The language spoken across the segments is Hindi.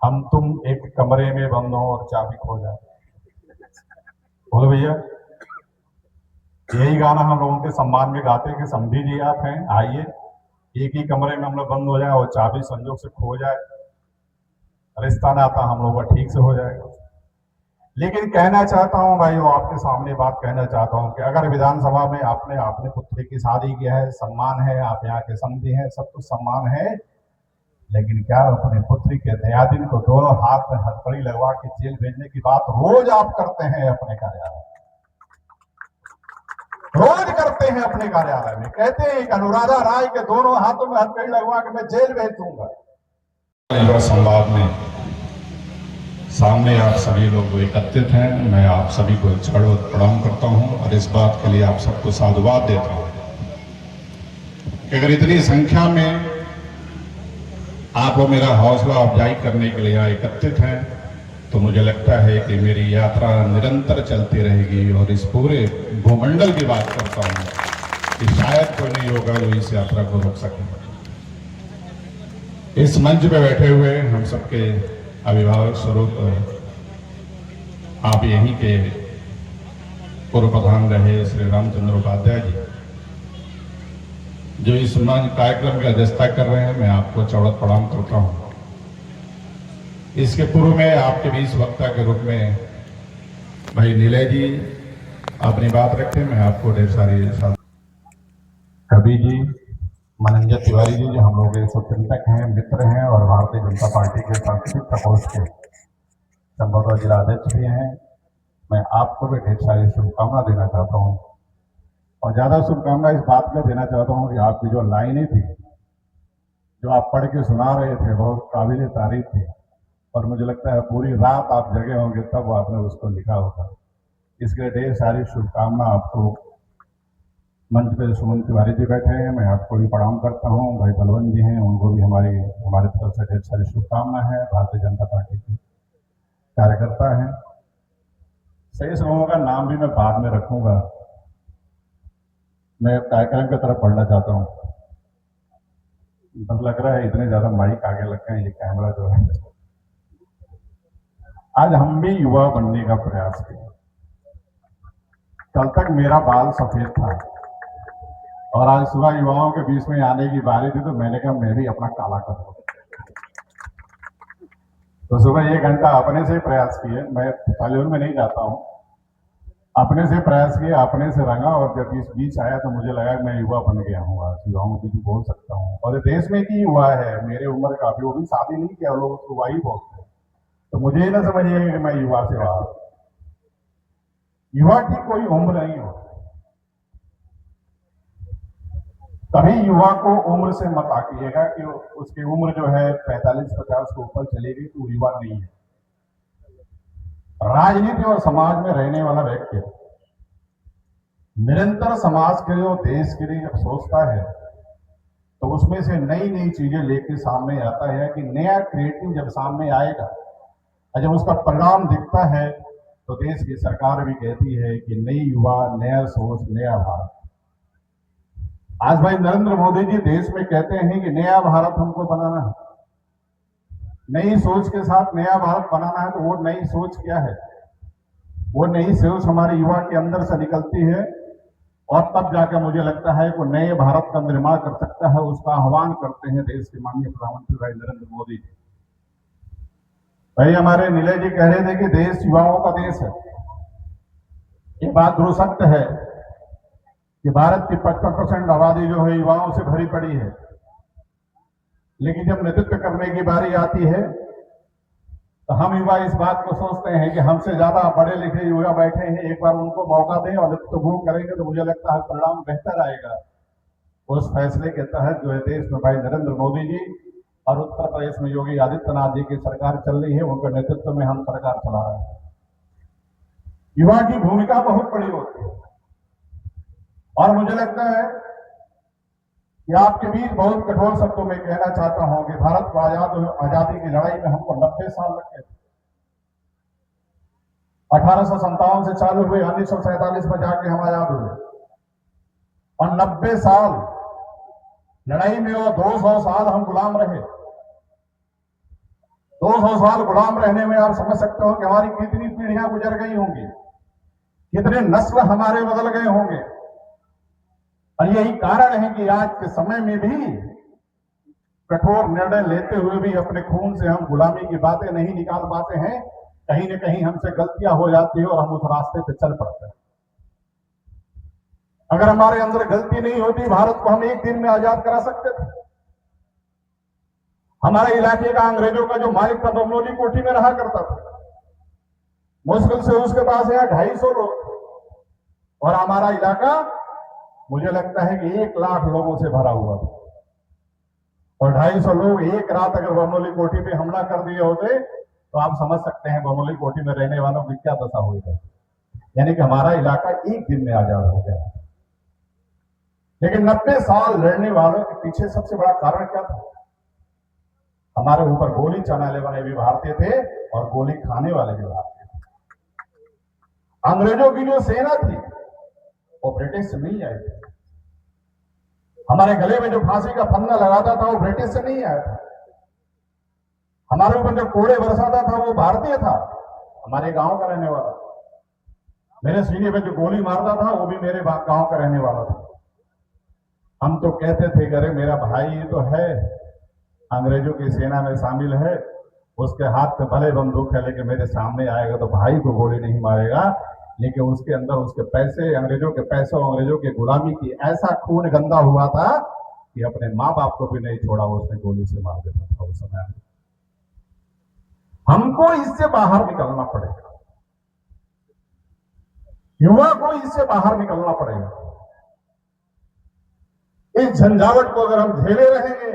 हम तुम एक कमरे में बंद हो और चाबी खो जाए। बोलो भैया, यही गाना हम लोगों के सम्मान में गाते हैं कि समझी जी आप हैं, आइए एक ही कमरे में हम लोग बंद हो जाए और चाबी संजोग से खो जाए, रिश्ता नाता हम लोगों का ठीक से हो जाएगा। लेकिन कहना चाहता हूं भाई, वो आपके सामने बात कहना चाहता हूं कि अगर विधानसभा में आपने अपने पुत्री की शादी किया है, सम्मान है, आप यहाँ के समझी हैं, सब कुछ सम्मान है, लेकिन क्या अपने पुत्री के दयादिन को दोनों हाथ में हथकड़ी लगवा के जेल भेजने की बात रोज आप करते हैं अपने कार्यालय, रोज करते हैं अपने कार्यालय में, कहते हैं कि अनुराधा राय के दोनों हाथों में हथकड़ी लगवा के मैं जेल भेज दूंगा। संवाद में सामने आप सभी लोग एकत्रित हैं, मैं आप सभी को प्रणाम करता हूं और इस बात के लिए आप सबको साधुवाद देता हूं कि अगर इतनी संख्या में आप लोग मेरा हौसला अफजाई करने के लिए एकत्रित हैं तो मुझे लगता है कि मेरी यात्रा निरंतर चलती रहेगी। और इस पूरे भूमंडल की बात करता हूं कि शायद कोई नहीं होगा जो इस यात्रा को रोक सके। इस मंच पे बैठे हुए हम सबके अभिभावक स्वरूप आप यहीं के पूर्व प्रधान रहे श्री रामचंद्र उपाध्याय जी, जो इस कार्यक्रम की अध्यक्षता कर रहे हैं, मैं आपको चौड़त प्रणाम करता हूं। इसके पूर्व में आपके बीच वक्ता के रूप में भाई नीलय जी अपनी बात रखें, मैं आपको ढेर सारी कवि जी, मनंजय तिवारी जी, जो हम लोग के स्वतंत्रक हैं, मित्र हैं और भारतीय जनता पार्टी के सांस्कृतिक प्रकोष्ठ के संभवतः जिला अध्यक्ष भी हैं, मैं आपको भी ढेर सारी शुभकामना देना चाहता हूं। और ज्यादा शुभकामना इस बात में देना चाहता हूं कि आपकी जो लाइनें थी, जो आप पढ़ के सुना रहे थे, बहुत काबिल तारीफ थी और मुझे लगता है पूरी रात आप जगे होंगे तब आपने उसको लिखा होगा। इसके लिए ढेर सारी शुभकामना आपको। मंच पे सुमन तिवारी जी बैठे हैं, मैं आपको भी प्रणाम करता हूँ। भाई बलवंत जी हैं, उनको भी हमारे तरफ से ढेर सारी शुभकामना है। भारतीय जनता पार्टी के कार्यकर्ता हैं, शेष लोगों का नाम भी मैं बाद में रखूंगा। मैं कार्यक्रम की तरफ पढ़ना चाहता हूँ। बस लग रहा है इतने ज्यादा माइक आगे लग गए, ये कैमरा जो है। आज हम भी युवा बनने का प्रयास किया। कल तक मेरा बाल सफेद था और आज सुबह युवाओं के बीच में आने की बारी थी तो मैंने कहा मैं भी अपना काला कर दूं। तो सुबह 1 घंटा अपने से प्रयास किए, मैं सैलून में नहीं जाता हूं, अपने से प्रयास किया, अपने से रंगा और जब इस बीच आया तो मुझे लगा मैं युवा बन गया हूँ। आज युवाओं की बोल सकता हूँ और देश में भी युवा है मेरे उम्र का भी, वो भी शादी नहीं किया, लोग उसको युवा ही बोलते हैं। तो मुझे ही ना समझिए कि मैं युवा से बाहर। युवा की कोई उम्र नहीं होती, तभी युवा को उम्र से मत आकिएगा कि उसकी उम्र जो है 45-50 के ऊपर चलेगी तो युवा नहीं है। राजनीति और समाज में रहने वाला व्यक्ति निरंतर समाज के लिए और देश के लिए जब सोचता है तो उसमें से नई नई चीजें लेके सामने आता है कि नया क्रिएटिव जब सामने आएगा और जब उसका परिणाम दिखता है तो देश की सरकार भी कहती है कि नई युवा, नया सोच, नया भारत। आज भाई नरेंद्र मोदी जी देश में कहते हैं कि नया भारत हमको बनाना है, नई सोच के साथ नया भारत बनाना है। तो वो नई सोच क्या है? वो नई सोच हमारे युवा के अंदर से निकलती है और तब जाकर मुझे लगता है वो नए भारत का निर्माण कर सकता है। उसका आह्वान करते हैं देश के माननीय प्रधानमंत्री भाई नरेंद्र मोदी जी। भाई हमारे नीलय जी कह रहे थे कि देश युवाओं का देश है। ये बात ध्रुव सत्य है कि भारत की 55% आबादी जो है युवाओं से भरी पड़ी है, लेकिन जब नेतृत्व करने की बारी आती है तो हम युवा इस बात को सोचते हैं कि हमसे ज्यादा पढ़े लिखे युवा बैठे हैं, एक बार उनको मौका दें और नेतृत्व वो करेंगे तो मुझे लगता है परिणाम बेहतर आएगा। उस फैसले के तहत जो है देश में भाई नरेंद्र मोदी जी और उत्तर प्रदेश में योगी आदित्यनाथ जी की सरकार चल रही है, उनके नेतृत्व में हम सरकार चला रहे हैं। युवा की भूमिका बहुत बड़ी होती है और मुझे लगता है कि आपके बीच बहुत कठोर शब्दों में कहना चाहता हूं कि भारत को आजादी की लड़ाई में हमको 90 साल लगे। 1857 से चालू हुए, 1947 में जाके हम आजाद हुए और 90 साल लड़ाई में और 200 साल हम गुलाम रहे। 200 साल गुलाम रहने में आप समझ सकते हो कि हमारी कितनी पीढ़ियां गुजर गई होंगी, कितने नस्ल हमारे बदल गए होंगे। और यही कारण है कि आज के समय में भी कठोर निर्णय लेते हुए भी अपने खून से हम गुलामी की बातें नहीं निकाल पाते हैं। कहीं न कहीं हमसे गलतियां हो जाती है और हम उस रास्ते पे चल पड़ते हैं। अगर हमारे अंदर गलती नहीं होती, भारत को हम एक दिन में आजाद करा सकते थे। हमारे इलाके का अंग्रेजों का जो मालिक था, बमनौली कोठी में रहा करता था। मुश्किल से उसके पास यहाँ 250 लोग और हमारा इलाका मुझे लगता है कि 1 लाख लोगों से भरा हुआ था। और 250 लोग एक रात अगर बमनौली कोठी पे हमला कर दिए होते तो आप समझ सकते हैं बमनौली कोठी में रहने वालों की क्या दशा हुई है। यानी कि हमारा इलाका एक दिन में आजाद हो गया। लेकिन 90 साल लड़ने वालों के पीछे सबसे बड़ा कारण क्या था? हमारे ऊपर गोली चलाने वाले भी भारतीय थे और गोली खाने वाले भी भारतीय थे। अंग्रेजों की जो सेना थी वो ब्रिटिश से नहीं आई थी। हमारे गले में जो फांसी का फंदा लगाता था वो ब्रिटिश से नहीं आया था। हमारे ऊपर जो कोड़े बरसाता था वो भारतीय था, हमारे गांव का रहने वाला। मेरे सीने पे जो गोली मारता था वो भी मेरे गांव का रहने वाला था। हम तो कहते थे कि अरे मेरा भाई तो है, अंग्रेजों की सेना में शामिल है, उसके हाथ में भले बंदूक है लेकिन मेरे सामने आएगा तो भाई को गोली नहीं मारेगा। लेकिन उसके अंदर उसके पैसे, अंग्रेजों के पैसों, अंग्रेजों की गुलामी की ऐसा खून गंदा हुआ था कि अपने माँ बाप को भी नहीं छोड़ा, उसने गोली से मार देता था उस समय। हमको इससे बाहर निकलना पड़ेगा, युवा को इससे बाहर निकलना पड़ेगा। इस झंझावट को अगर हम झेले रहेंगे,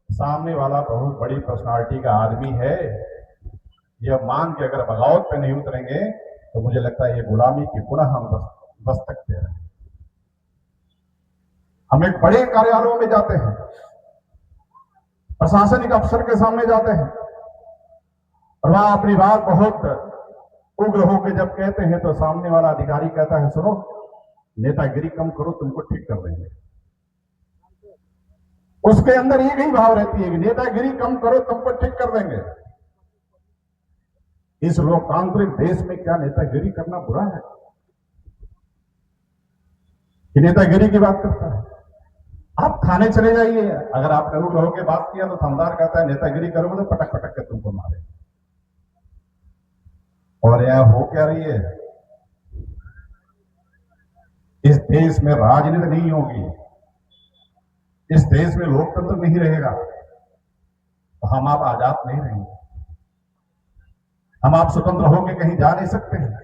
सामने वाला बहुत बड़ी पर्सनालिटी का आदमी है, यह मान के अगर बगावत पे नहीं उतरेंगे तो मुझे लगता है ये गुलामी की पुनः हम दस्तक दे रहे हैं। हम एक बड़े कार्यालयों में जाते हैं, प्रशासनिक अफसर के सामने जाते हैं और वहां अपनी बात बहुत उग्र होकर जब कहते हैं तो सामने वाला अधिकारी कहता है, सुनो नेतागिरी कम करो, तुमको ठीक कर देंगे। उसके अंदर एक ही भाव रहती है कि नेतागिरी कम करो, तुमको ठीक कर देंगे। इस लोकतांत्रिक देश में क्या नेतागिरी करना बुरा है? कि नेतागिरी की बात करता है। आप थाने चले जाइए, अगर आपने उग्र होकर बात किया तो थानेदार कहता है नेतागिरी करोगे तो पटक पटक के तुमको मारे। और यह हो क्या रही है? इस देश में राजनीति नहीं होगी, इस देश में लोकतंत्र नहीं रहेगा तो हम आप आजाद नहीं रहेंगे। हम आप स्वतंत्र होकर कहीं जा नहीं सकते हैं,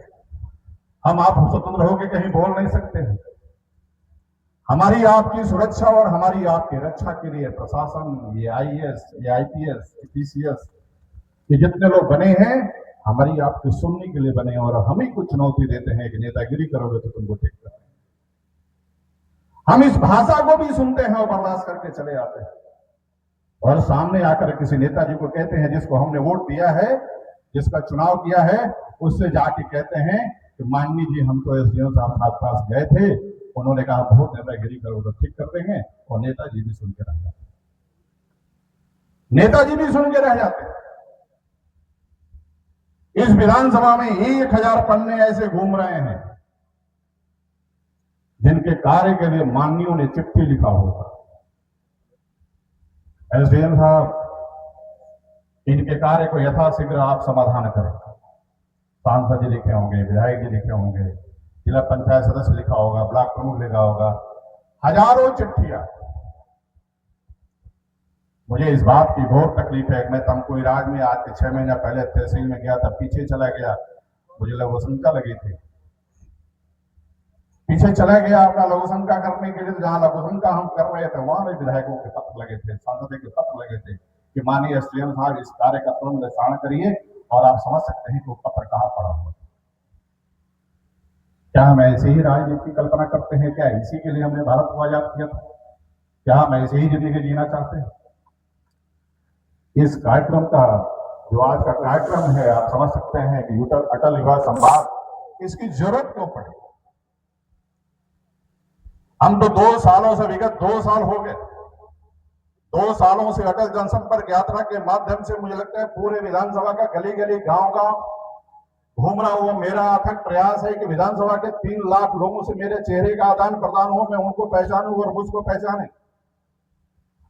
हम आप स्वतंत्र होकर कहीं बोल नहीं सकते हैं। हमारी आपकी सुरक्षा और हमारी आपकी रक्षा के लिए प्रशासन, ये आईएएस, ये आईपीएस, पीसीएस, ये जितने लोग बने हैं हमारी आपकी सुनने के लिए बने और हम ही कुछ चुनौती देते हैं कि नेतागिरी करोगे तो तुमको ठीक करेंगे। हम इस भाषा को भी सुनते हैं और बर्दाश्त करके चले आते हैं और सामने आकर किसी नेताजी को कहते हैं जिसको हमने वोट दिया है, जिसका चुनाव किया है, उससे जाके कहते हैं कि माननीय जी हम तो एसडीएम साहब के पास गए थे, उन्होंने कहा बहुत नेतागिरी करो तो ठीक कर देंगे, और नेताजी भी सुन के रह जाते, नेताजी भी सुन के रह जाते। इस विधानसभा में 1000 पन्ने ऐसे घूम रहे हैं जिनके कार्य के लिए माननीयों ने चिट्ठी लिखा होगा, एसडीएम साहब इनके कार्य को यथाशीघ्र आप समाधान करें। सांसद जी लिखे होंगे, विधायक जी लिखे होंगे, जिला पंचायत सदस्य लिखा होगा, ब्लॉक प्रमुख लिखा होगा, हजारों चिट्ठियां। मुझे इस बात की बहुत तकलीफ है। मैं तमकुई राज में आज के 6 महीना पहले तहसील में गया था, पीछे चला गया, मुझे लघुशंका लगी थी, पीछे चला गया अपना लघुशंका करने के लिए। तो जहां लघुशंका हम कर रहे थे वहां भी विधायकों के पत्र लगे थे, सांसदों के पत्र लगे थे कि माननीय एसडीएम साहब इस कार्य का तुरंत निस्तारण करिए। और आप समझ सकते हैं कि वो पत्र कहां पड़ा हुआ। क्या हम ऐसे ही राजनीति की कल्पना करते हैं? क्या इसी के लिए हमने भारत को आजाद किया था? क्या हम ऐसे ही जिंदगी जीना चाहते हैं? इस कार्यक्रम का जो आज का कार्यक्रम है, आप समझ सकते हैं कि अटल युवा संवाद, इसकी जरूरत क्यों पड़ी? हम तो 2 सालों से, विगत 2 साल हो गए 2 सालों से अटल जनसंपर्क यात्रा के माध्यम से मुझे लगता है पूरे विधानसभा का गली गली गांव गांव घूम रहा हूं। मेरा अथक प्रयास है कि विधानसभा के 3 लाख लोगों से मेरे चेहरे का आदान प्रदान हो, मैं उनको पहचानूं और मुझको पहचाने।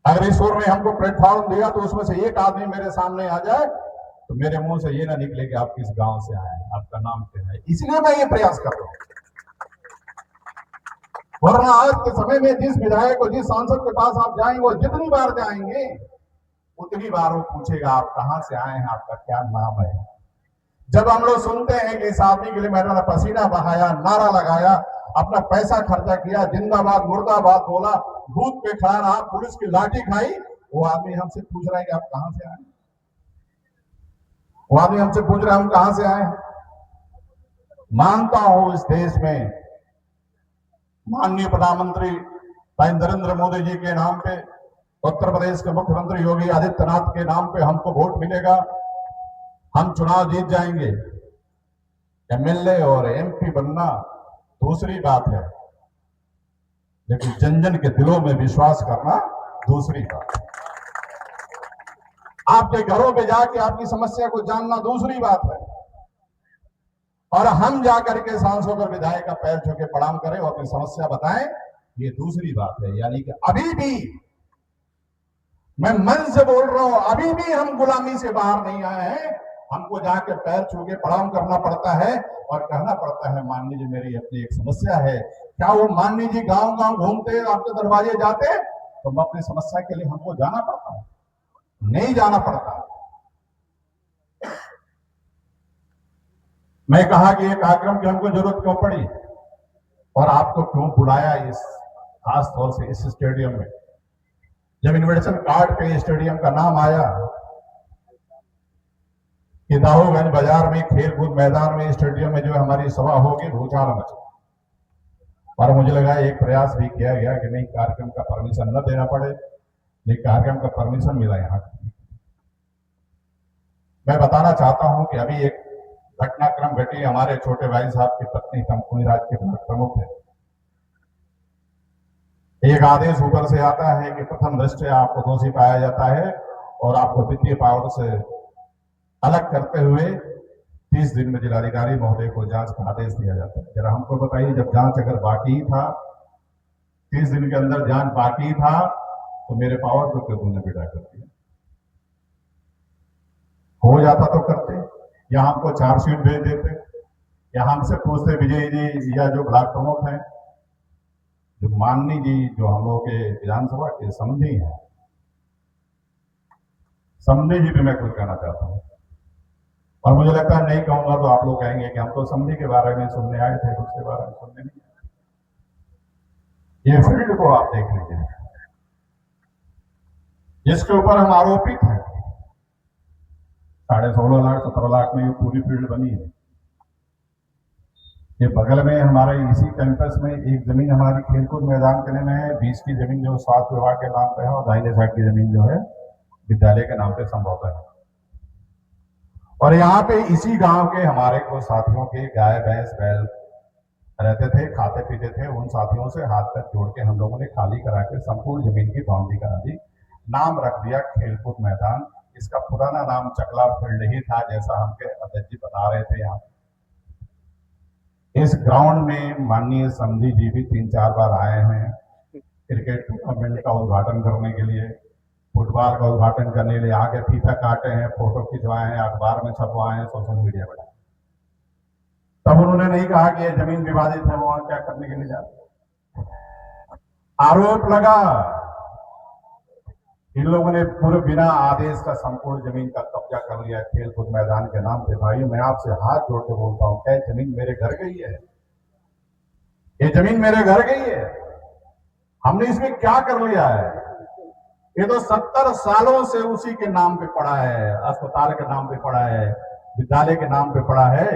अगर ईश्वर ने हमको प्लेटफॉर्म दिया तो उसमें से एक आदमी मेरे सामने आ जाए तो मेरे मुंह से ये ना निकले कि आप किस गांव से आए हैं, आपका नाम क्या है। इसलिए मैं ये प्रयास कर रहा हूं। वरना आज के समय में जिस विधायक और जिस सांसद के पास आप जाएंगे, वो जितनी बार जाएंगे उतनी बार वो पूछेगा आप कहां से आए हैं, आपका क्या नाम है। जब हम लोग सुनते हैं कि इस आदमी के लिए मैंने पसीना बहाया, नारा लगाया, अपना पैसा खर्चा किया, जिंदाबाद मुर्दाबाद बोला, बूथ पे खड़ा रहा, पुलिस की लाठी खाई, वो आदमी हमसे पूछ रहा है कि आप कहां से आए। वो आदमी हमसे पूछ रहा है हम कहां से आए। मानता हूं इस देश में माननीय प्रधानमंत्री भाई नरेंद्र मोदी जी के नाम पे, उत्तर प्रदेश के मुख्यमंत्री योगी आदित्यनाथ के नाम पे हमको वोट मिलेगा, हम चुनाव जीत जाएंगे। एमएलए और एमपी बनना दूसरी बात है, लेकिन जन जन के दिलों में विश्वास करना दूसरी बात है। आपके घरों पे जाके आपकी समस्या को जानना दूसरी बात है, और हम जाकर के सांसद और विधायक का पैर छू के प्रणाम करें और अपनी समस्या बताएं, ये दूसरी बात है। यानी कि अभी भी मैं मन से बोल रहा हूं, अभी भी हम गुलामी से बाहर नहीं आए हैं। हमको जाके पैर छू के प्रणाम करना पड़ता है और कहना पड़ता है माननीय जी मेरी अपनी एक समस्या है। क्या वो माननीय जी गांव गांव घूमते आपके दरवाजे जाते तो अपनी समस्या के लिए हमको जाना पड़ता है? नहीं जाना पड़ता। मैं कहा कि एक कार्यक्रम की हमको जरूरत क्यों पड़ी और आपको क्यों बुलाया इस खास तौर से इस स्टेडियम में। जब इन्विटेशन कार्ड पे स्टेडियम का नाम आया कि दाहोगंज बाजार में खेलकूद मैदान में स्टेडियम में जो हमारी सभा होगी, भूचाल मचा। और मुझे लगा एक प्रयास भी किया गया कि नहीं कार्यक्रम का परमिशन न देना पड़े, नहीं कार्यक्रम का परमिशन मिला यहां। मैं बताना चाहता हूं कि अभी एक घटनाक्रम घटी, हमारे छोटे भाई साहब की पत्नी तमकुई राज के प्रमुख है। एक आदेश ऊपर से आता है कि प्रथम दृष्टया आपको दोषी पाया जाता है और आपको वित्तीय पावर से अलग करते हुए 30 दिन में जिलाधिकारी महोदय को जांच का आदेश दिया जाता है। जरा हमको बताइए, जब जांच अगर बाकी था, 30 दिन के अंदर जांच बाकी था, तो मेरे पावर को क्यों तुमने बेटा कर दिया? हो जाता तो करते, या हमको चार्जशीट भेज देते, या हमसे पूछते विजय जी या जो ब्लॉक प्रमुख हैं, जो माननीय जी जो हम लोग के विधानसभा के समधी हैं, समधी जी भी मैं कुछ कहना चाहता हूं। और मुझे लगता है नहीं कहूंगा तो आप लोग कहेंगे कि हम तो समधी के बारे में सुनने आए थे, उसके बारे में सुनने नहीं आए। ये फील्ड को आप देख लीजिए जिसके ऊपर हम आरोपित हैं। 16.5 लाख 17 लाख में ये पूरी फील्ड बनी है। ये बगल में हमारे इसी कैंपस में एक जमीन हमारी खेलकूद मैदान के में है, 20 की जमीन जो स्वास्थ्य विभाग के नाम पे है, और दाहिने साइड की जमीन जो है विद्यालय के नाम पे संभवतः है। और यहाँ पे इसी गांव के हमारे कुछ साथियों के गाय भैंस बैल रहते थे, खाते पीते थे। उन साथियों से हाथ पैर जोड़ के हम लोगों ने खाली करा के संपूर्ण जमीन की बाउंड्री करा दी, नाम रख दिया खेलकूद मैदान। इसका पुराना नाम चकला फील्ड ही था, जैसा हमके अध्यक्ष जी बता रहे थे। यहाँ इस ग्राउंड में माननीय समधी जी भी 3-4 बार आए हैं क्रिकेट टूर्नामेंट का उद्घाटन करने के लिए, फुटबॉल का उद्घाटन करने के लिए आगे फीता काटे हैं, फोटो खिंचवाए हैं, अखबार में छपवाए हैं, सोशल मीडिया पर। तब उन्होंने नहीं कहा कि ये जमीन विवादित है, वहां क्या करने के लिए जाते। आरोप लगा इन लोगों ने पूरे बिना आदेश का संपूर्ण जमीन का कब्जा कर लिया खेलकूद मैदान के नाम पे। भाई मैं आपसे हाथ जोड़ के बोलता हूं, क्या जमीन मेरे घर गई है? ये जमीन मेरे घर गई है? हमने इसमें क्या कर लिया है? ये तो 70 सालों से उसी के नाम पे पड़ा है, अस्पताल के नाम पे पड़ा है, विद्यालय के नाम पे पड़ा है।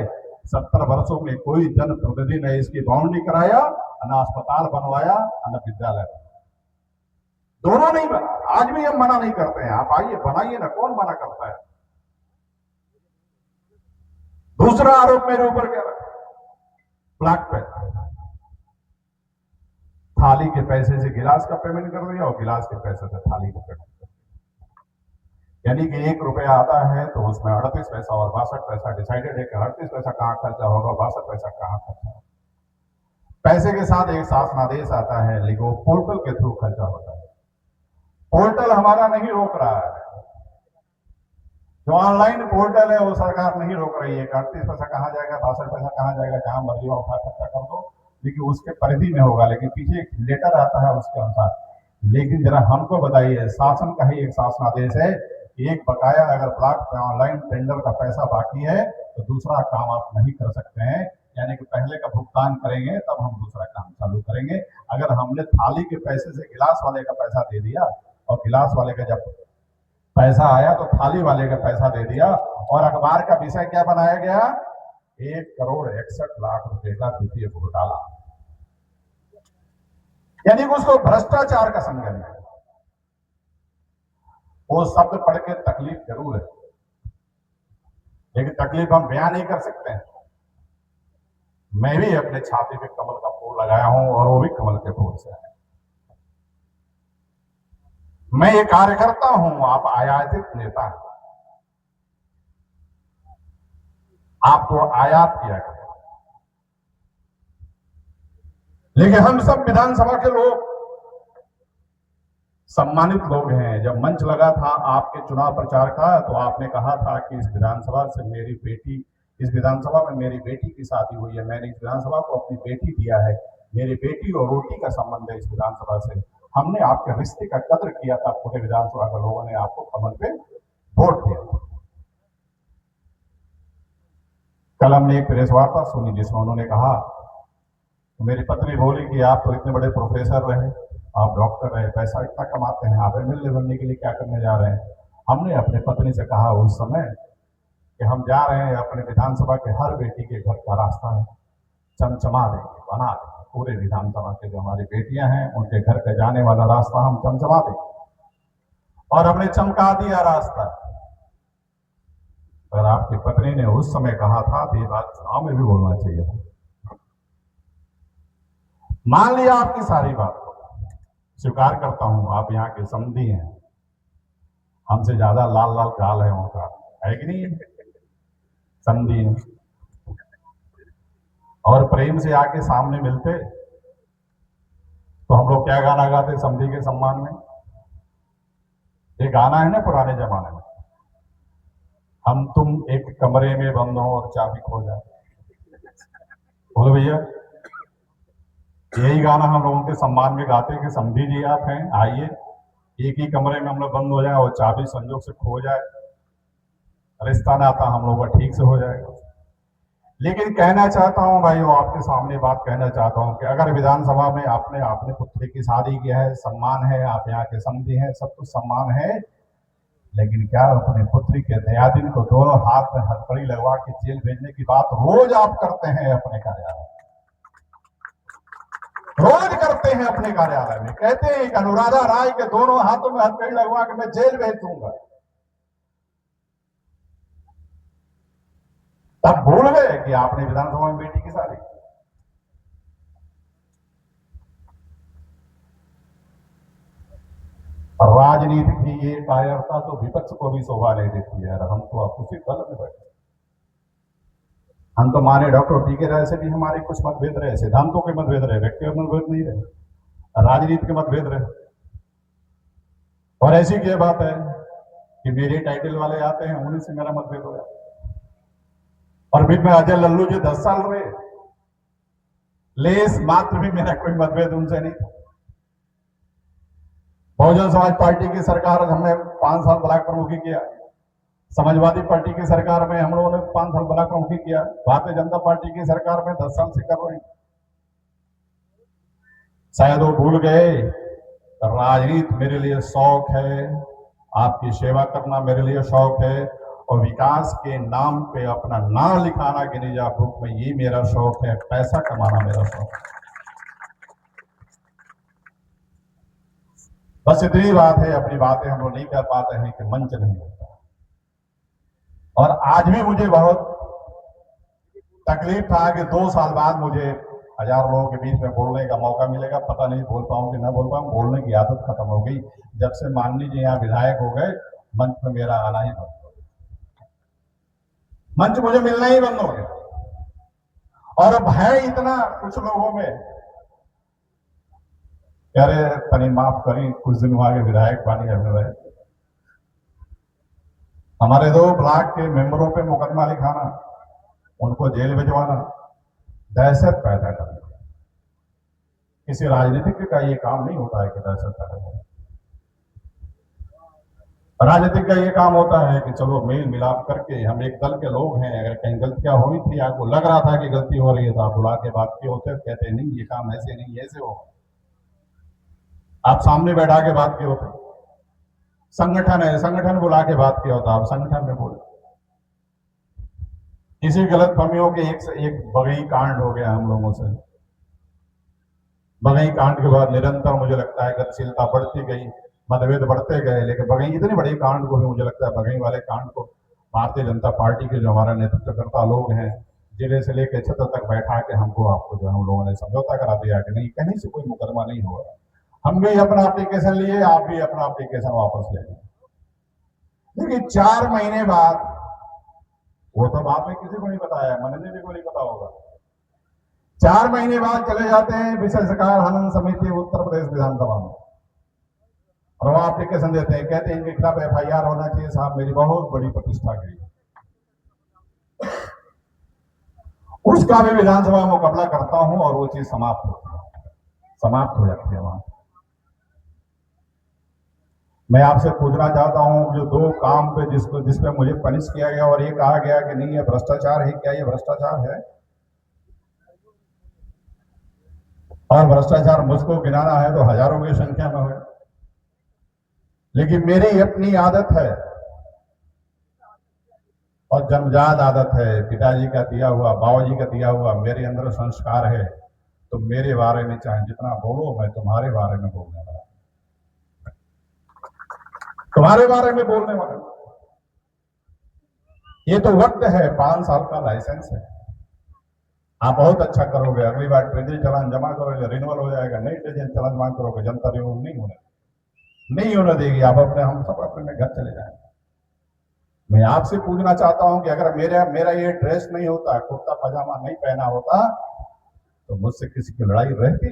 70 वर्षों में कोई जनप्रतिनिधि ने इसकी बाउंड्री कराया, न अस्पताल बनवाया, न विद्यालय, दोनों नहीं बना। आज भी हम मना नहीं करते हैं, आप आइए बनाइए ना, कौन मना करता है। दूसरा आरोप मेरे ऊपर क्या रखा, ब्लॉक पे थाली के पैसे से गिलास का पेमेंट कर दिया और गिलास के पैसे से थाली का पेमेंट कर दिया। यानी कि 1 रुपया आता है तो उसमें 38 पैसा और 62 पैसा डिसाइडेड है कि 38 पैसा कहाँ खर्चा होगा, 62 पैसा कहाँ खर्चा होगा। पैसे के साथ एक शासनादेश आता है, लेकिन वो पोर्टल के थ्रू खर्चा होता है। पोर्टल हमारा नहीं रोक रहा है, जो ऑनलाइन पोर्टल है वो सरकार नहीं रोक रही है। 38 पैसा कहाँ जाएगा, 62 पैसा कहाँ जाएगा, जहां मर्जी वहां उठा खर्चा कर दो, लेकिन उसके परिधि में होगा, लेकिन पीछे एक लेटर आता है उसके अनुसार। लेकिन जरा हमको बताइए, शासन का ही एक शासनादेश है कि एक बकाया अगर ब्लॉक पे ऑनलाइन टेंडर का पैसा बाकी है तो दूसरा काम आप नहीं कर सकते हैं। यानी कि पहले का भुगतान करेंगे तब हम दूसरा काम चालू करेंगे। अगर हमने थाली के पैसे से गिलास वाले का पैसा दे दिया और गिलास वाले का जब पैसा आया तो थाली वाले का पैसा दे दिया, और अखबार का विषय क्या बनाया गया, 1,61,00,000 रुपए का वित्तीय घोटाला। यानी कि उसको भ्रष्टाचार का संज्ञान है। वो शब्द पढ़ के तकलीफ जरूर है, लेकिन तकलीफ हम बयान नहीं कर सकते हैं। मैं भी अपने छाती पे कमल का फूल लगाया हूं और वो भी कमल के फूल से है। मैं ये कार्यकर्ता हूं, आप आयातित नेता हैं, आपको आयात किया गया। लेकिन हम सब विधानसभा के लोग सम्मानित लोग हैं। जब मंच लगा था आपके चुनाव प्रचार का तो आपने कहा था कि इस विधानसभा से मेरी बेटी, इस विधानसभा में मेरी बेटी की शादी हुई है, मैंने इस विधानसभा को अपनी बेटी दिया है, मेरी बेटी और रोटी का संबंध है इस विधानसभा से। हमने आपके रिश्ते का कद्र किया था, पूरे विधानसभा के लोगों ने आपको कमल पे वोट दिया। कल हमने एक प्रेस वार्ता सुनी जिसमें उन्होंने कहा, मेरी पत्नी बोली कि आप तो इतने बड़े प्रोफेसर रहे, आप डॉक्टर रहे, पैसा इतना कमाते हैं, आप एमएलए बनने के लिए क्या करने जा रहे हैं। हमने अपने पत्नी से कहा उस समय कि हम जा रहे हैं अपने विधानसभा के हर बेटी के घर का रास्ता चमचमा देंगे, बना देंगे। पूरे विधानसभा के जो हमारी बेटियां हैं उनके घर के जाने वाला रास्ता हम चमचमा देंगे, और हमने चमका दिया रास्ता। अगर आपकी पत्नी ने उस समय कहा था तो ये बात चुनाव में भी बोलना चाहिए था। मान लिया आपकी सारी बात को, स्वीकार करता हूं आप यहाँ के समधी हैं, हमसे ज्यादा लाल लाल गाल है उनका, है कि नहीं, समधी हैं। और प्रेम से आके सामने मिलते तो हम लोग क्या गाना गाते समधी के सम्मान में, ये गाना है ना पुराने जमाने में, हम तुम एक कमरे में बंद हो और चाबी खो जाए। बोलो भैया, यही गाना हम लोगों के सम्मान में गाते कि समधी जी आप हैं, आइए एक ही कमरे में हम लोग बंद हो जाए और चाबी संजोग से खो जाए, रिश्ता नाता हम लोग का ठीक से हो जाएगा। लेकिन कहना चाहता हूं भाइयों, आपके सामने बात कहना चाहता हूं कि अगर विधानसभा में आपने अपने पुत्री की शादी की है, सम्मान है, आप यहाँ के समधी हैं, सब कुछ सम्मान है, लेकिन क्या अपने पुत्री के दयादिन को दोनों हाथ में हथकड़ी लगवा के जेल भेजने की बात रोज आप करते हैं अपने कार्यालय, रोज करते हैं अपने कार्यालय में। कहते हैं कि अनुराधा राय के दोनों हाथों में हथकड़ी लगवा के मैं जेल भेज दूंगा। तब भूल गए कि आपने विधानसभा में बेटी की शादी। राजनीति की ये कायरता तो विपक्ष को भी शोभा नहीं देती है। हम तो अब उसी दल में बैठे, हम तो माने डॉक्टर टी के राय से भी हमारे कुछ मतभेद रहे, सिद्धांतों के मतभेद रहे, व्यक्तिगत मतभेद नहीं रहे, राजनीति के मतभेद रहे। और ऐसी क्या बात है कि मेरे टाइटल वाले आते हैं उन्हीं से मेरा मतभेद हो जाता है। और बीच में अजय लल्लू जी 10 साल रहे, लेस मात्र भी मेरा कोई मतभेद उनसे नहीं था। बहुजन समाज पार्टी की सरकार हमने 5 साल ब्लॉक प्रमुखी किया, समाजवादी पार्टी की सरकार में हम लोगों ने 5 साल ब्लॉक प्रमुखी किया, भारतीय जनता पार्टी की सरकार में 10 साल से कर रहे हैं। शायद वो भूल गए, राजनीति मेरे लिए शौक है, आपकी सेवा करना मेरे लिए शौक है, और विकास के नाम पे अपना नाम लिखाना गिरिजा बुक में ये मेरा शौक है, पैसा कमाना मेरा शौक है। बस इतनी बात है, अपनी बातें हम लोग नहीं कर पाते हैं कि मंच नहीं होता। और आज भी मुझे बहुत तकलीफ था कि 2 साल बाद मुझे हजार लोगों के बीच में बोलने का मौका मिलेगा, पता नहीं बोल पाऊं कि ना बोल पाऊं। बोलने की आदत खत्म हो गई जब से माननीय जी यहाँ विधायक हो गए। मंच में मेरा आना ही बंद हो गया, मंच मुझे मिलना ही बंद हो गया। और अब है इतना कुछ लोगों में, अरे तनी माफ करी, कुछ दिन वहां के विधायक पानी रहे, हमारे 2 ब्लॉक के मेंबरों पे मुकदमा लिखाना, उनको जेल भिजवाना, दहशत पैदा करना। किसी राजनीतिक का ये काम नहीं होता है कि दहशत पैदा करना। राजनीतिक का ये काम होता है कि चलो मेल मिलाप करके हम एक दल के लोग हैं, अगर कहीं गलतियां हुई थी, आपको लग रहा था कि गलती हो रही है, तो आप बुला के बात किए होते, कहते नहीं ये काम ऐसे नहीं ऐसे हो, आप सामने बैठा के बात किए होते। संगठन है, संगठन बुला के बात किया होता, आप संगठन में बोले। इसी गलत फहमियों के एक से एक बगई कांड हो गया हम लोगों से। बगई कांड के बाद निरंतर मुझे लगता है गतिशीलता बढ़ती गई, मतभेद बढ़ते गए, लेकिन बगई इतने बड़े कांड को भी मुझे लगता है, बगई वाले कांड को भारतीय जनता पार्टी के जो हमारा नेतृत्वकर्ता लोग हैं, जिले से लेकर छतर तक बैठा के हमको आपको जो हम लोगों ने समझौता करा दिया कि नहीं, कहीं से कोई मुकदमा नहीं हो रहा। हम भी अपना एप्लीकेशन लिए, आप भी अपना एप्लीकेशन वापस ले लें। लेकिन 4 महीने बाद, वो तो आपने किसी को नहीं बताया, मनोज जी को नहीं पता होगा, 4 महीने बाद चले जाते हैं विशेषकार हनन समिति उत्तर प्रदेश विधानसभा में, और वहां एप्लीकेशन देते हैं, कहते हैं इनके खिलाफ FIR होना चाहिए। साहब मेरी बहुत बड़ी प्रतिष्ठा गई, उसका भी विधानसभा मुकाबला करता हूं और वो चीज समाप्त हो जाती है वहां। मैं आपसे पूछना चाहता हूं, जो 2 काम पे जिसपे मुझे पनिश किया गया और ये कहा गया कि नहीं ये भ्रष्टाचार है, क्या ये भ्रष्टाचार है? और भ्रष्टाचार मुझको गिनाना है तो हजारों की संख्या में है, लेकिन मेरी अपनी आदत है और जन्मजात आदत है, पिताजी का दिया हुआ, बाबूजी का दिया हुआ मेरे अंदर संस्कार है। तो मेरे बारे में चाहे जितना बोलो, मैं तुम्हारे बारे में बोलने वाला, तुम्हारे बारे में बोलने वाला। ये तो वक्त है, 5 साल का लाइसेंस है, आप बहुत अच्छा करोगे, अगली बार ट्रेजरी चालान जमा करोगे, रिन्यूअल हो जाएगा, नई ट्रेजरी चालान जमा करोगे, जनता रिन्यूअल नहीं होने देगी, आप अपने, हम सब अपने घर चले जाएंगे। मैं आपसे पूछना चाहता हूं कि अगर मेरा ये ड्रेस नहीं होता, कुर्ता पजामा नहीं पहना होता, तो मुझसे किसी की लड़ाई रहती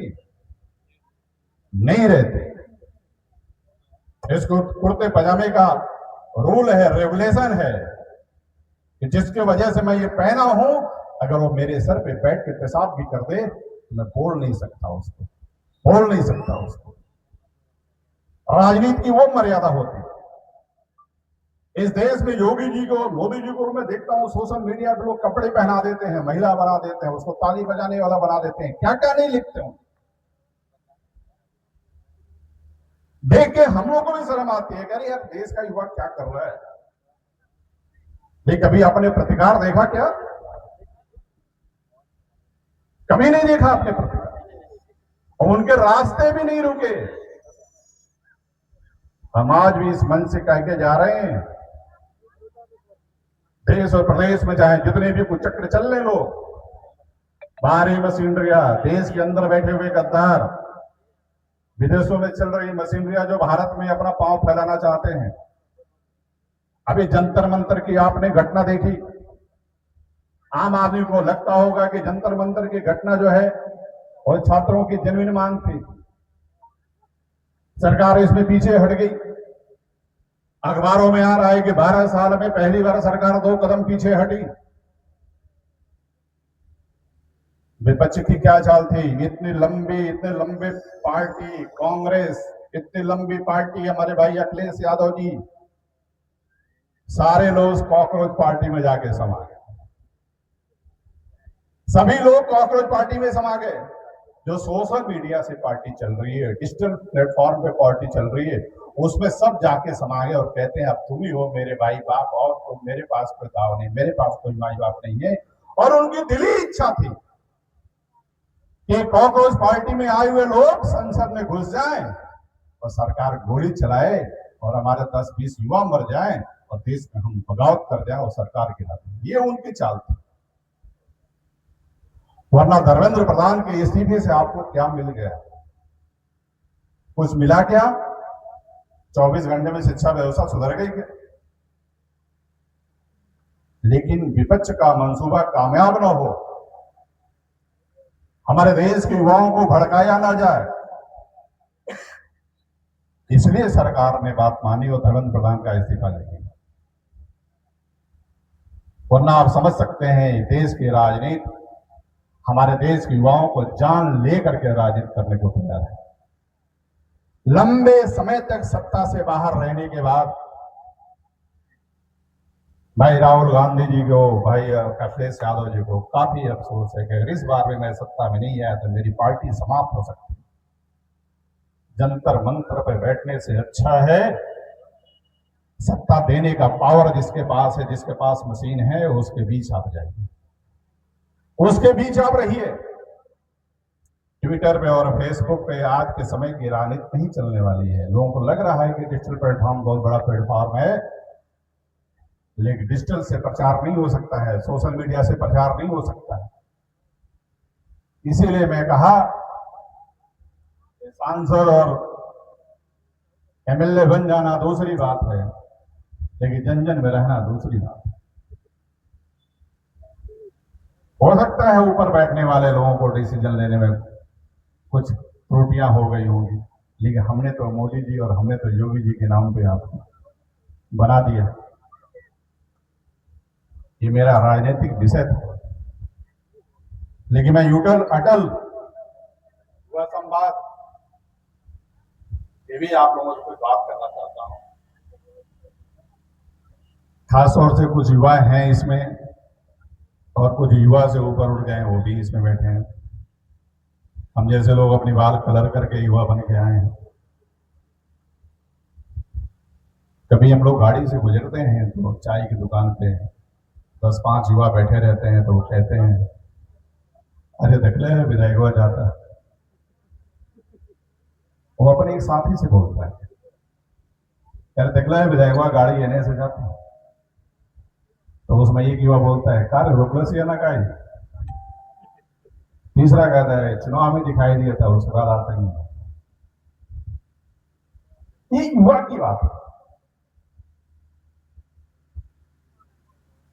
नहीं रहती। इसको कुर्ते पजामे का रूल है, रेगुलेशन है कि जिसकी वजह से मैं ये पहना हूं, अगर वो मेरे सर पे बैठ के पेशाब भी कर दे तो मैं बोल नहीं सकता उसको। राजनीति की वो मर्यादा होती है। इस देश में योगी जी को, मोदी जी को मैं देखता हूं, सोशल मीडिया पे लोग कपड़े पहना देते हैं, महिला बना देते हैं, उसको ताली बजाने वाला बना देते हैं, क्या क्या नहीं लिखते हैं। देख के हम लोग को भी शर्म आती है, अरे यार देश का युवा क्या कर रहा है। लेकिन कभी आपने प्रतिकार देखा क्या? कभी नहीं देखा आपने प्रतिकार, और उनके रास्ते भी नहीं रुके। हम आज भी इस मंच से कह के जा रहे हैं, देश और प्रदेश में चाहे जितने भी कुचक्र चल रहे लोग, बाहरी मशीनरिया, देश के अंदर बैठे हुए गद्दार, विदेशों में चल रही मशीनरिया जो भारत में अपना पांव फैलाना चाहते हैं। अभी जंतर मंतर की आपने घटना देखी, आम आदमी को लगता होगा कि जंतर मंतर की घटना जो है और छात्रों की जेन्युइन मांग थी, सरकार इसमें पीछे हट गई। अखबारों में आ रहा है कि 12 साल में पहली बार सरकार 2 कदम पीछे हटी। विपक्ष की क्या चाल थी? इतने लंबे पार्टी कांग्रेस, इतनी लंबी पार्टी, हमारे भाई अखिलेश यादव जी, सारे लोग कॉकरोच पार्टी में जाके समा गए। सभी लोग कॉकरोच पार्टी में समा गए। जो सोशल मीडिया से पार्टी चल रही है, डिजिटल प्लेटफॉर्म पे पार्टी चल रही है, उसमें सब जाके समा गए और कहते हैं अब तुम ही हो मेरे भाई बाप, और तो मेरे पास कोई दाव नहीं, मेरे पास कोई माई बाप नहीं है। और उनकी दिली इच्छा थी कि कॉकरोच पार्टी में आए हुए लोग संसद में घुस जाएं और सरकार गोली चलाए और हमारे 10-20 युवा मर जाएं और देश में हम बगावत कर जाएं और सरकार गिरा दें। ये उनकी चाल थी। वरना धर्मेंद्र प्रधान के इस्तीफे से आपको क्या मिल गया? कुछ मिला क्या? 24 घंटे में शिक्षा व्यवस्था सुधर गई क्या? लेकिन विपक्ष का मंसूबा कामयाब न हो, हमारे देश के युवाओं को भड़काया ना जाए, इसलिए सरकार ने बात मानी और धर्मेंद्र प्रधान का इस्तीफा ले लिया। वरना आप समझ सकते हैं देश की राजनीति हमारे देश के युवाओं को जान लेकर के राजनीति करने को तैयार है। लंबे समय तक सत्ता से बाहर रहने के बाद भाई राहुल गांधी जी को, भाई अखिलेश यादव जी को काफी अफसोस है कि अगर इस बार भी मैं सत्ता में नहीं आया तो मेरी पार्टी समाप्त हो सकती है। जंतर मंत्र पर बैठने से अच्छा है सत्ता देने का पावर जिसके पास है, जिसके पास मशीन है, उसके बीच आप जाइए, उसके बीच आप रहिए। ट्विटर पे और फेसबुक पे आज के समय की राजनीति नहीं चलने वाली है। लोगों को लग रहा है कि डिजिटल प्लेटफॉर्म बहुत बड़ा प्लेटफॉर्म है, लेकिन डिजिटल से प्रचार नहीं हो सकता है, सोशल मीडिया से प्रचार नहीं हो सकता है। इसीलिए मैं कहा सांसद और एमएलए बन जाना दूसरी बात है, लेकिन जन जन में रहना दूसरी बात है। हो सकता है ऊपर बैठने वाले लोगों को डिसीजन लेने में कुछ त्रुटियां हो गई होंगी, लेकिन हमने तो मोदी जी और हमने तो योगी जी के नाम पे आपको बना दिया। ये मेरा राजनीतिक विषय था, लेकिन मैं यूटल अटल युवा संवाद ये भी आप लोगों से कुछ बात करना चाहता हूं। खासतौर से कुछ युवा हैं इसमें और कुछ युवा से ऊपर उठ गए, वो भी इसमें बैठे हैं। हम जैसे लोग अपनी बाल कलर करके युवा बन के आए हैं। कभी हम लोग गाड़ी से गुजरते हैं तो चाय की दुकान पे 10-5 युवा बैठे रहते हैं, तो वो कहते हैं अरे देख ले विधायक हुआ जाता है। वो अपने एक साथी से बोलता है अरे देख ले विधायक हुआ गाड़ी एने से जाता है, तो उसमें एक युवा बोलता है कार रोकलस या ना गाड़ी। तीसरा कहता है चुनाव में दिखाई दिया था, उसके बाद आता नहीं। ये युवा की बात है।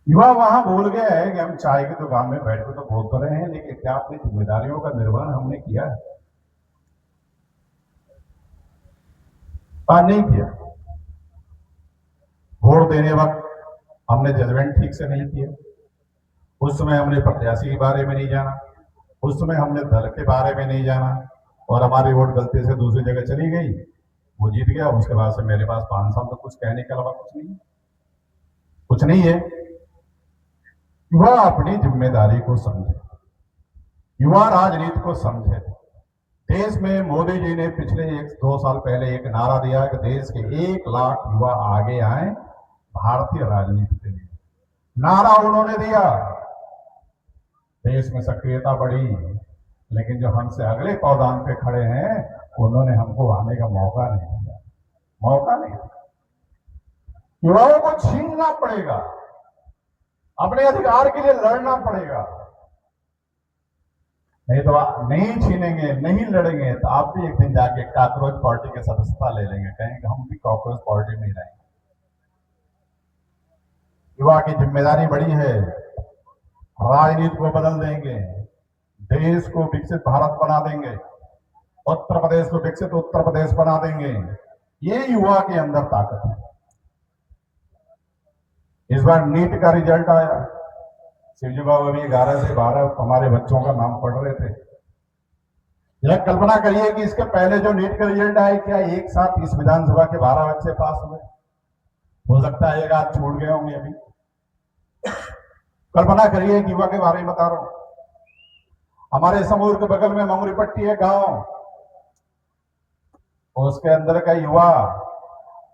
युवा वहां बोल गया है कि हम चाय की दुकान में बैठ के तो बोल तो रहे हैं, लेकिन क्या अपनी जिम्मेदारियों का निर्वहन हमने किया है? नहीं किया। वोट देने वक्त हमने जजमेंट ठीक से नहीं किया, उस समय हमने प्रत्याशी के बारे में नहीं जाना, उस समय हमने दल के बारे में नहीं जाना, और हमारी वोट गलती से दूसरी जगह चली गई, वो जीत गया। उसके बाद से मेरे पास 5 साल तक कुछ कहने के अलावा कुछ नहीं है। युवा अपनी जिम्मेदारी को समझे, युवा राजनीति को समझे। देश में मोदी जी ने पिछले 1-2 साल पहले एक नारा दिया कि देश के 1 लाख युवा आगे आए भारतीय राजनीति के लिए। नारा उन्होंने दिया, देश में सक्रियता बढ़ी, लेकिन जो हमसे अगले पौधान पे खड़े हैं उन्होंने हमको आने का मौका नहीं दिया। मौका नहीं। युवाओं को छीनना पड़ेगा, अपने अधिकार के लिए लड़ना पड़ेगा। नहीं तो नहीं छीनेंगे, नहीं लड़ेंगे तो आप भी एक दिन जाके कॉकरोच पार्टी के सदस्यता ले लेंगे, कहेंगे हम भी कॉकरोच पार्टी में रहेंगे। युवा की जिम्मेदारी बड़ी है, राजनीति को बदल देंगे, देश को विकसित भारत बना देंगे, उत्तर प्रदेश को विकसित उत्तर प्रदेश बना देंगे। ये युवा के अंदर ताकत है। इस बार नीट का रिजल्ट आया, शिवजी बाबू अभी 11 से 12 हमारे बच्चों का नाम पढ़ रहे थे। यह कल्पना करिए कि इसके पहले जो नीट का रिजल्ट आया, क्या एक साथ इस विधानसभा के 12 बच्चे पास हुए? हो सकता है आज छूट गए होंगे। अभी कल्पना करिए कि युवा के बारे में बता रहा हूं। हमारे समूह के बगल में मंगरीपट्टी है गांव, उसके अंदर का युवा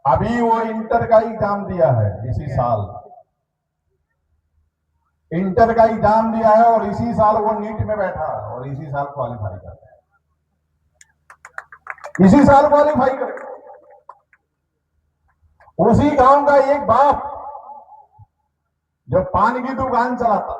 अभी वो इंटर का एग्जाम दिया है, इसी साल इंटर का एग्जाम दिया है, और इसी साल वो नीट में बैठा और इसी साल क्वालिफाई करता है, इसी साल क्वालिफाई कर। उसी गांव का एक बाप जो पान की दुकान चलाता,